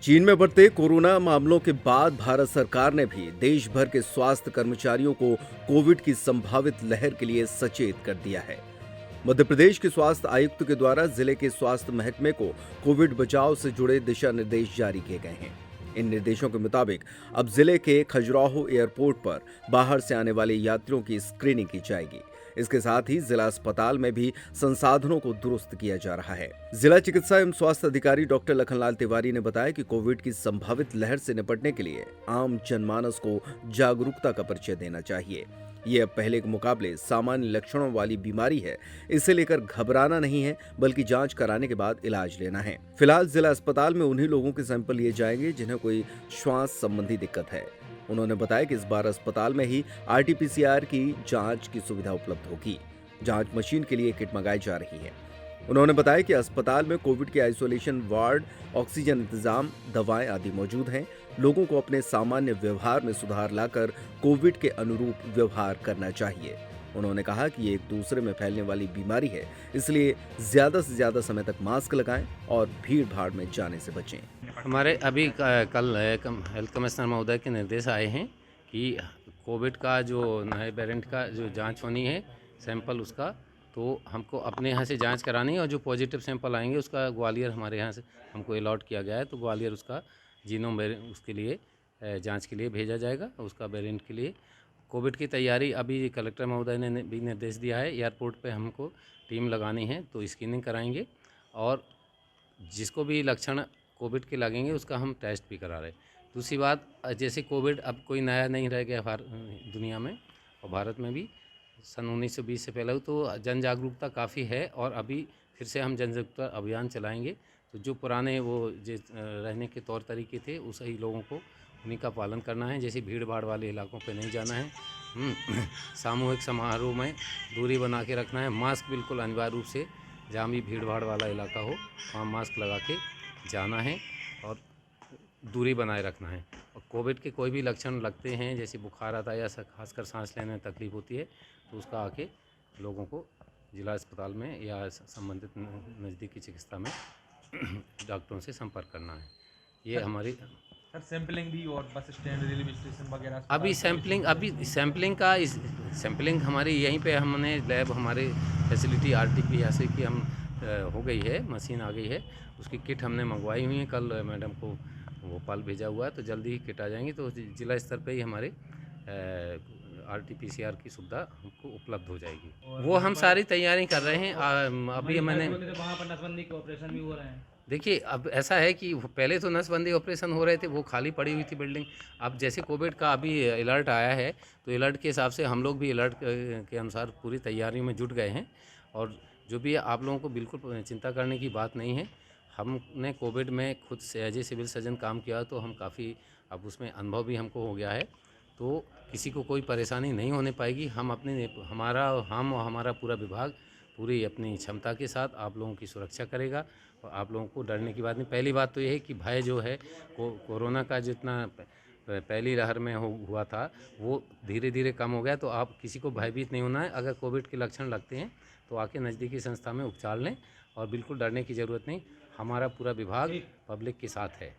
चीन में बढ़ते कोरोना मामलों के बाद भारत सरकार ने भी देश भर के स्वास्थ्य कर्मचारियों को कोविड की संभावित लहर के लिए सचेत कर दिया है। मध्य प्रदेश के स्वास्थ्य आयुक्त के द्वारा जिले के स्वास्थ्य महकमे को कोविड बचाव से जुड़े दिशा निर्देश जारी किए गए हैं। इन निर्देशों के मुताबिक अब जिले के खजुराहो एयरपोर्ट पर बाहर से आने वाले यात्रियों की स्क्रीनिंग की जाएगी। इसके साथ ही जिला अस्पताल में भी संसाधनों को दुरुस्त किया जा रहा है। जिला चिकित्सा एवं स्वास्थ्य अधिकारी डॉक्टर लखनलाल तिवारी ने बताया कि कोविड की संभावित लहर से निपटने के लिए आम जनमानस को जागरूकता का परिचय देना चाहिए। ये अब पहले के मुकाबले सामान्य लक्षणों वाली बीमारी है, इसे लेकर घबराना नहीं है, बल्कि जांच कराने के बाद इलाज लेना है। फिलहाल जिला अस्पताल में उन्हीं लोगों के सैंपल लिए जाएंगे जिन्हें कोई श्वास संबंधी दिक्कत है। उन्होंने बताया कि इस बार अस्पताल में ही RT-PCR की जांच की सुविधा उपलब्ध होगी। जांच मशीन के लिए किट मंगाई जा रही है। उन्होंने बताया कि अस्पताल में कोविड के आइसोलेशन वार्ड, ऑक्सीजन इंतजाम, दवाएं आदि मौजूद हैं। लोगों को अपने सामान्य व्यवहार में सुधार लाकर कोविड के अनुरूप व्यवहार करना चाहिए। उन्होंने कहा कि ये एक दूसरे में फैलने वाली बीमारी है, इसलिए ज्यादा से ज्यादा समय तक मास्क लगाएं और भीड़ भाड़ में जाने से बचें। हमारे अभी कल हेल्थ कमिश्नर महोदय के निर्देश आए हैं कि कोविड का जो नए वेरिएंट का जो जांच होनी है, सैंपल उसका, तो हमको अपने यहाँ से जांच करानी है और जो पॉजिटिव सैंपल आएंगे उसका ग्वालियर हमारे यहाँ से हमको अलॉट किया गया है, तो ग्वालियर उसका जीनोम उसके लिए जांच के लिए भेजा जाएगा। उसका वेरिएंट के लिए कोविड की तैयारी अभी कलेक्टर महोदय ने भी निर्देश दिया है, एयरपोर्ट पे हमको टीम लगानी है तो स्क्रीनिंग कराएंगे और जिसको भी लक्षण कोविड के लगेंगे उसका हम टेस्ट भी करा रहे हैं। दूसरी बात, जैसे कोविड अब कोई नया नहीं रह गया दुनिया में और भारत में भी सन 1920 से पहले, तो जन जागरूकता काफ़ी है और अभी फिर से हम जन जागरूकता अभियान चलाएंगे। तो जो पुराने वो रहने के तौर तरीके थे उस ही लोगों को उन्हीं का पालन करना है। जैसे भीड़ भाड़ वाले इलाकों पे नहीं जाना है, सामूहिक समारोह में दूरी बना के रखना है, मास्क बिल्कुल अनिवार्य रूप से जहाँ भी भीड़ भाड़ वाला इलाका हो वहाँ मास्क लगा के जाना है और दूरी बनाए रखना है। और कोविड के कोई भी लक्षण लगते हैं, जैसे बुखार आता है या खासकर सांस लेने में तकलीफ होती है, तो उसका आके लोगों को जिला अस्पताल में या संबंधित नज़दीकी चिकित्सा में डॉक्टरों से संपर्क करना है। ये हमारी सर सैंपलिंग भी और बस स्टैंड, रेलवे स्टेशन वगैरह अभी सैंपलिंग हमारी यहीं पे हमने लैब हमारे फैसिलिटी RT-PCR की हम हो गई है, मशीन आ गई है, उसकी किट हमने मंगवाई हुई है। कल मैडम को भोपाल भेजा हुआ है, तो जल्दी ही किट आ जाएंगी। तो जिला स्तर पे ही हमारे RT-PCR की सुविधा हमको उपलब्ध हो जाएगी। वो हम सारी तैयारी कर रहे हैं। अभी मैंने वहाँ पर नसबंदी के ऑपरेशन भी हो रहे हैं। देखिए, अब ऐसा है कि पहले तो नसबंदी ऑपरेशन हो रहे थे, वो खाली पड़ी हुई थी बिल्डिंग। अब जैसे कोविड का अभी अलर्ट आया है, तो अलर्ट के हिसाब से हम लोग भी अलर्ट के अनुसार पूरी तैयारियों में जुट गए हैं। और जो भी आप लोगों को बिल्कुल चिंता करने की बात नहीं है। हमने कोविड में खुद से एज ए सिविल सर्जन काम किया, तो हम काफ़ी अब उसमें अनुभव भी हमको हो गया है, तो किसी को कोई परेशानी नहीं होने पाएगी। हम और हमारा पूरा विभाग पूरी अपनी क्षमता के साथ आप लोगों की सुरक्षा करेगा और आप लोगों को डरने की बात नहीं। पहली बात तो ये है कि भय जो है कोरोना का जितना पहली लहर में हुआ था वो धीरे धीरे कम हो गया, तो आप किसी को भयभीत नहीं होना है। अगर कोविड के लक्षण लगते हैं तो आके नज़दीकी संस्था में उपचार लें और बिल्कुल डरने की ज़रूरत नहीं। हमारा पूरा विभाग पब्लिक के साथ है।